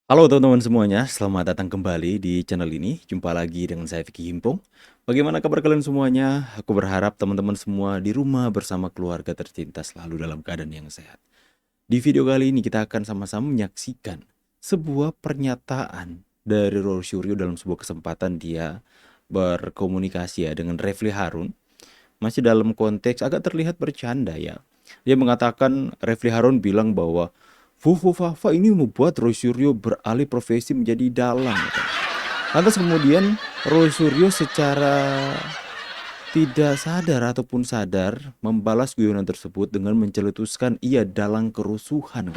Halo teman-teman semuanya, selamat datang kembali di channel ini. Jumpa lagi dengan saya Vicky Himpong. Bagaimana kabar kalian semuanya? Aku berharap teman-teman semua di rumah bersama keluarga tercinta selalu dalam keadaan yang sehat. Di video kali ini kita akan sama-sama menyaksikan sebuah pernyataan dari Roy Suryo dalam sebuah kesempatan dia berkomunikasi dengan Refly Harun. Masih dalam konteks agak terlihat bercanda ya. Dia mengatakan Refly Harun bilang bahwa Fufu Fafa ini membuat Roy Suryo beralih profesi menjadi dalang. Lantas kemudian Roy Suryo secara tidak sadar ataupun sadar membalas guyonan tersebut dengan menceletuskan ia dalang kerusuhan.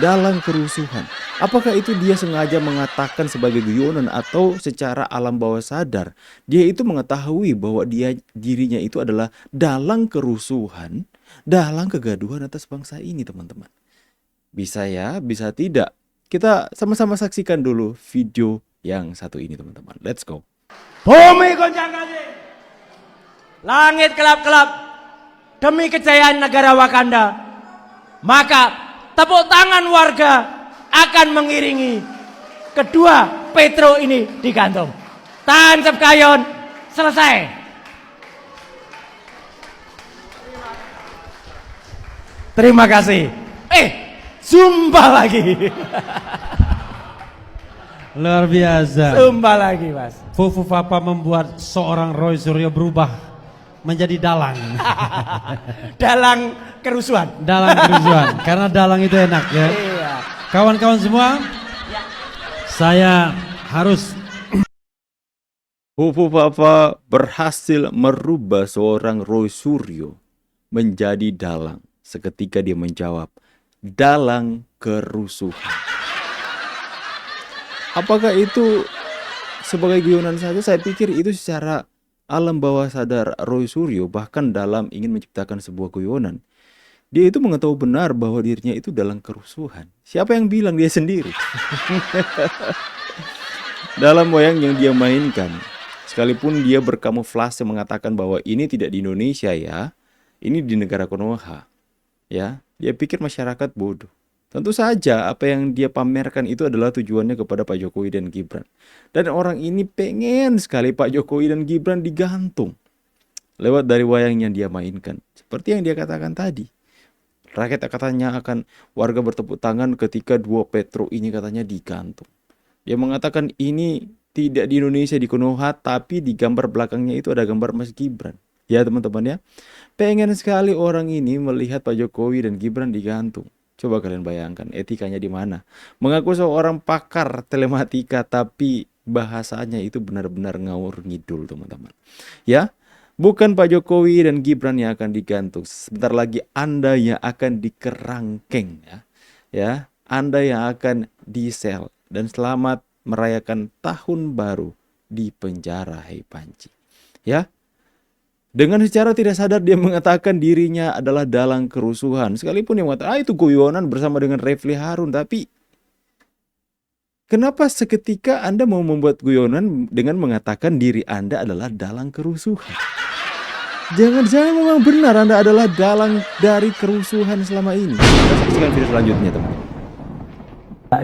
Dalang kerusuhan. Apakah itu dia sengaja mengatakan sebagai guyonan atau secara alam bawah sadar dia itu mengetahui bahwa dirinya itu adalah dalang kerusuhan, dalang kegaduhan atas bangsa ini, teman-teman. Bisa ya, bisa tidak. Kita sama-sama saksikan dulu video yang satu ini, teman-teman. Let's go. Bumi goncang-ganjing, langit kelap-kelap demi kejayaan negara Wakanda. Maka tepuk tangan warga akan mengiringi kedua Petro ini digantung. Tancap kayon, selesai. Terima kasih. Zumba lagi. Luar biasa. Zumba lagi, Mas. Fufu Papa membuat seorang Roy Suryo berubah menjadi dalang. Dalang kerusuhan. Dalang kerusuhan. Karena dalang itu enak ya. Iya. Kawan-kawan semua, saya harus Fufu Fafa berhasil merubah seorang Roy Suryo menjadi dalang. Seketika dia menjawab, dalang kerusuhan. Apakah itu sebagai guyonan saja? Saya pikir itu secara alam bawah sadar Roy Suryo bahkan dalam ingin menciptakan sebuah guyonan. Dia itu mengetahui benar bahwa dirinya itu dalang kerusuhan. Siapa yang bilang? Dia sendiri. Dalam wayang yang dia mainkan, sekalipun dia berkamuflase mengatakan bahwa ini tidak di Indonesia ya, ini di negara Konoha. Ya, dia pikir masyarakat bodoh. Tentu saja apa yang dia pamerkan itu adalah tujuannya kepada Pak Jokowi dan Gibran. Dan orang ini pengen sekali Pak Jokowi dan Gibran digantung lewat dari wayang yang dia mainkan. Seperti yang dia katakan tadi. Rakyat katanya akan warga bertepuk tangan ketika dua Petro ini katanya digantung. Dia mengatakan ini tidak di Indonesia di Konoha, tapi di gambar belakangnya itu ada gambar Mas Gibran. Ya teman-teman ya. Pengen sekali orang ini melihat Pak Jokowi dan Gibran digantung. Coba kalian bayangkan etikanya di mana. Mengaku seorang pakar telematika tapi bahasanya itu benar-benar ngawur ngidul, teman-teman. Ya, bukan Pak Jokowi dan Gibran yang akan digantung. Sebentar lagi Anda yang akan dikerangkeng ya. Ya, Anda yang akan disel dan selamat merayakan tahun baru di penjara, hei Panji. Ya. Dengan secara tidak sadar dia mengatakan dirinya adalah dalang kerusuhan. Sekalipun dia mengatakan, itu guyonan bersama dengan Refly Harun. Tapi kenapa seketika Anda mau membuat guyonan dengan mengatakan diri Anda adalah dalang kerusuhan? Jangan-jangan memang benar Anda adalah dalang dari kerusuhan selama ini. Kita saksikan video selanjutnya, teman-teman.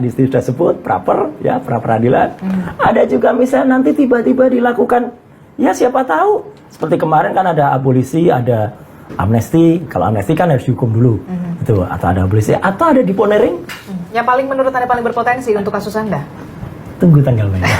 Di situ sudah sebut praper ya, pra peradilan. Ada juga misalnya nanti tiba-tiba dilakukan, ya siapa tahu seperti kemarin kan ada abolisi, ada amnesti. Kalau amnesti kan harus dihukum dulu, itu atau ada abolisi atau ada deponering. Yang paling menurut Anda paling berpotensi untuk kasus Anda? Tunggu tanggal mainnya.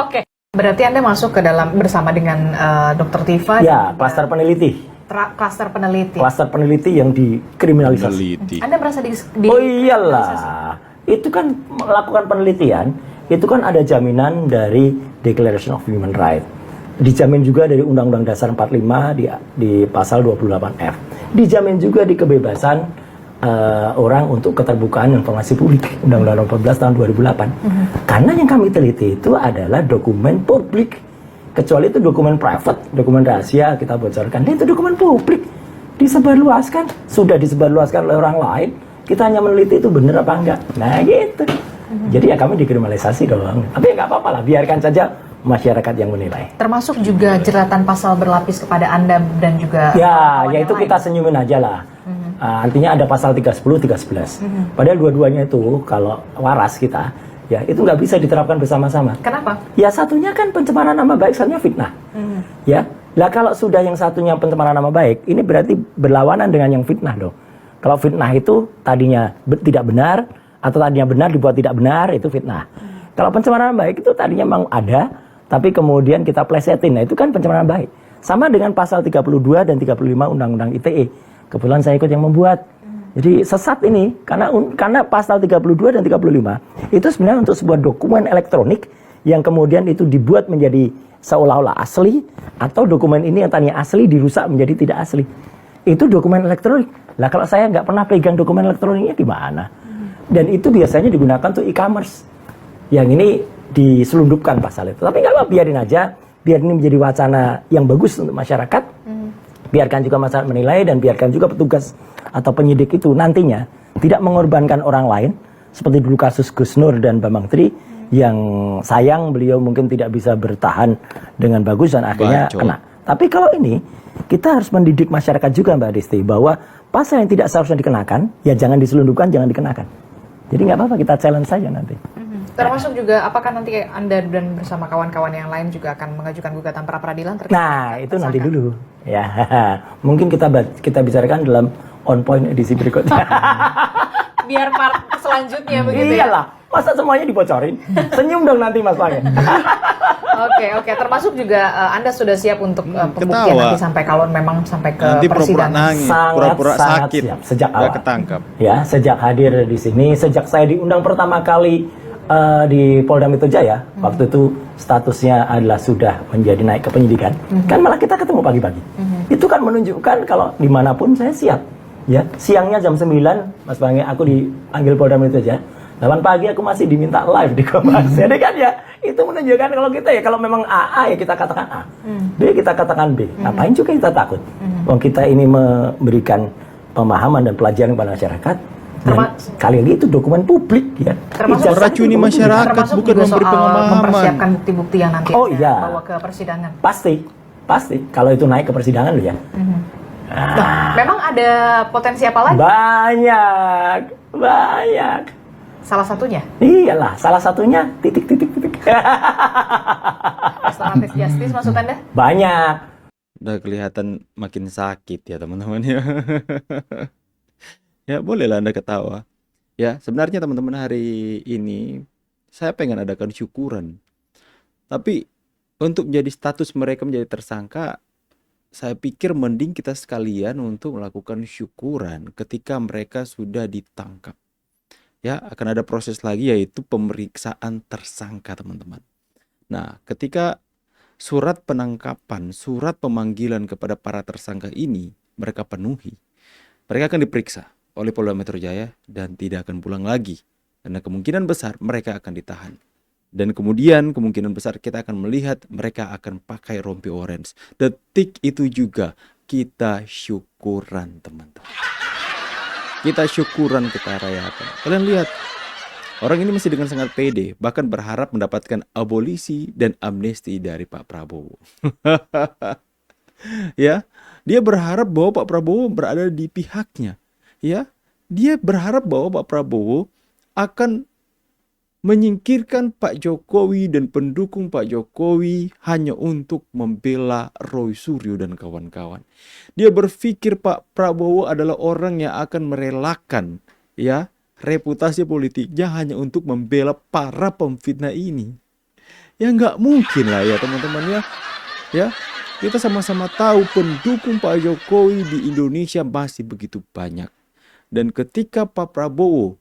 Oke, berarti Anda masuk ke dalam bersama dengan Dr. Tifa. Ya, klaster peneliti. Klaster peneliti. Klaster peneliti yang dikriminalisasi. Anda merasa di Oh iyalah, itu kan melakukan penelitian, itu kan ada jaminan dari Declaration of Human Rights. Dijamin juga dari Undang-Undang Dasar 45 di pasal 28F. Dijamin juga di kebebasan orang untuk keterbukaan informasi publik, Undang-Undang 14 tahun 2008. Karena yang kami teliti itu adalah dokumen publik. Kecuali itu dokumen private, dokumen rahasia kita bocorkan. Dan itu dokumen publik. Disebarluaskan, sudah disebarluaskan oleh orang lain. Kita hanya meneliti itu benar apa enggak. Nah gitu. Jadi ya kami dikriminalisasi dong. Tapi ya nggak apa-apa lah, biarkan saja masyarakat yang menilai. Termasuk juga jeratan pasal berlapis kepada Anda dan juga ya itu kita senyumin aja lah. Artinya ada pasal 310, 311. Padahal dua-duanya itu kalau waras kita, ya itu nggak bisa diterapkan bersama-sama. Kenapa? Ya satunya kan pencemaran nama baik, satunya fitnah. Ya, lah kalau sudah yang satunya pencemaran nama baik, ini berarti berlawanan dengan yang fitnah dong. Kalau fitnah itu tadinya tidak benar atau tadinya benar dibuat tidak benar, itu fitnah. Kalau pencemaran nama baik itu tadinya memang ada, tapi kemudian kita plesetin, nah itu kan pencemaran nama baik. Sama dengan pasal 32 dan 35 Undang-Undang ITE. Kebetulan saya ikut yang membuat. Jadi sesat ini karena pasal 32 dan 35 itu sebenarnya untuk sebuah dokumen elektronik yang kemudian itu dibuat menjadi seolah-olah asli, atau dokumen ini yang tadinya asli dirusak menjadi tidak asli. Itu dokumen elektronik. Lah kalau saya nggak pernah pegang dokumen elektroniknya gimana? Dan itu biasanya digunakan untuk e-commerce. Yang ini diselundupkan pasal itu. Tapi nggak apa, biarin aja. Biar ini menjadi wacana yang bagus untuk masyarakat. Biarkan juga masyarakat menilai, dan biarkan juga petugas atau penyidik itu nantinya tidak mengorbankan orang lain. Seperti dulu kasus Gus Nur dan Bambang Tri, yang sayang beliau mungkin tidak bisa bertahan dengan bagus dan akhirnya kena. Tapi kalau ini, kita harus mendidik masyarakat juga Mbak Desti, bahwa pasal yang tidak seharusnya dikenakan, ya jangan diselundupkan, jangan dikenakan. Jadi nggak apa-apa, kita challenge saja nanti. Termasuk juga apakah nanti Anda dan bersama kawan-kawan yang lain juga akan mengajukan gugatan pra peradilan terkait? Nah, itu nanti dulu. Ya, mungkin kita bicarakan dalam on point edisi berikutnya. Biar part selanjutnya begitu Iyalah, masa semuanya dibocorin? Senyum dong nanti Mas Pange. Oke. Termasuk juga Anda sudah siap untuk pembuktian ketawa. nanti sampai kalau memang sampai ke Nanti pura-pura persidangan. nangis, pura-pura sakit, siap. Sejak nggak awal. ketangkap. Ya, sejak hadir di sini, sejak saya diundang pertama kali di Polda Metro Jaya, waktu itu statusnya adalah sudah menjadi naik ke penyidikan. Kan malah kita ketemu pagi-pagi. Itu kan menunjukkan kalau dimanapun saya siap. Ya, siangnya jam 9, Mas Bange, aku dipanggil Polda Metro Jaya. 8 pagi aku masih diminta live di Kompas. Jadi kan ya, itu menunjukkan kalau kita ya, kalau memang A ya kita katakan A, B kita katakan B. Ngapain juga kita takut? Wong kita ini memberikan pemahaman dan pelajaran kepada masyarakat. Dan kali ini itu dokumen publik ya. Termasuk meracuni masyarakat, termasuk bukan juga memberi soal pemahaman. mempersiapkan bukti-bukti yang nanti Oh, Anda iya. bawa ke persidangan. Pasti kalau itu naik ke persidangan loh ya. Memang ada potensi apa lagi? Banyak. Salah satunya Iyalah, salah satunya titik. restoratif justice maksud Anda? Banyak. Udah kelihatan makin sakit ya teman-teman ya. Ya bolehlah Anda ketawa. Ya sebenarnya teman-teman, hari ini saya pengen adakan syukuran. Tapi untuk menjadi status mereka menjadi tersangka, saya pikir mending kita sekalian untuk melakukan syukuran ketika mereka sudah ditangkap. Ya akan ada proses lagi, yaitu pemeriksaan tersangka teman-teman. Nah ketika surat penangkapan, surat pemanggilan kepada para tersangka ini mereka penuhi, mereka akan diperiksa oleh Polda Metro Jaya dan tidak akan pulang lagi. Karena kemungkinan besar mereka akan ditahan. Dan kemudian kemungkinan besar kita akan melihat mereka akan pakai rompi orange. Detik itu juga kita syukuran teman-teman. Kita syukuran, kita rayakan. Kalian lihat, orang ini masih dengan sangat pede, bahkan berharap mendapatkan abolisi dan amnesti dari Pak Prabowo. Ya, dia berharap bahwa Pak Prabowo berada di pihaknya. Ya, dia berharap bahwa Pak Prabowo akan menyingkirkan Pak Jokowi dan pendukung Pak Jokowi hanya untuk membela Roy Suryo dan kawan-kawan. Dia berpikir Pak Prabowo adalah orang yang akan merelakan ya reputasi politiknya hanya untuk membela para pemfitnah ini. Ya nggak mungkin lah ya teman-teman ya. Ya, kita sama-sama tahu pendukung Pak Jokowi di Indonesia masih begitu banyak. Dan ketika Pak Prabowo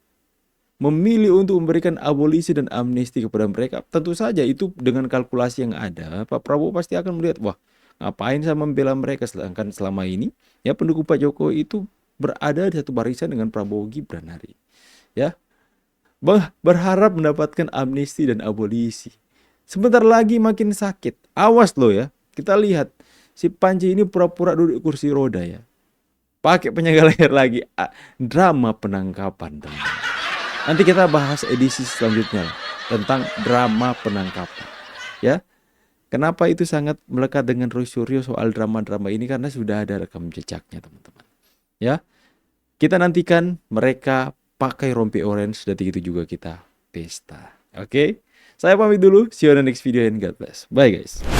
memilih untuk memberikan abolisi dan amnesti kepada mereka, tentu saja itu dengan kalkulasi yang ada, Pak Prabowo pasti akan melihat, wah ngapain saya membela mereka, sedangkan selama ini ya pendukung Pak Jokowi itu berada di satu barisan dengan Prabowo Gibran hari. Ya, berharap mendapatkan amnesti dan abolisi. Sebentar lagi makin sakit. Awas loh ya. Kita lihat si Panji ini pura-pura duduk kursi roda ya. Pakai penyangga leher lagi. Drama penangkapan teman. Nanti kita bahas edisi selanjutnya tentang drama penangkapan. Ya. Kenapa itu sangat melekat dengan Roy Suryo soal drama-drama ini? Karena sudah ada rekam jejaknya teman-teman. Ya. Kita nantikan mereka pakai rompi orange, detik itu juga kita pesta. Oke? Saya pamit dulu. See you on the next video and God bless. Bye guys.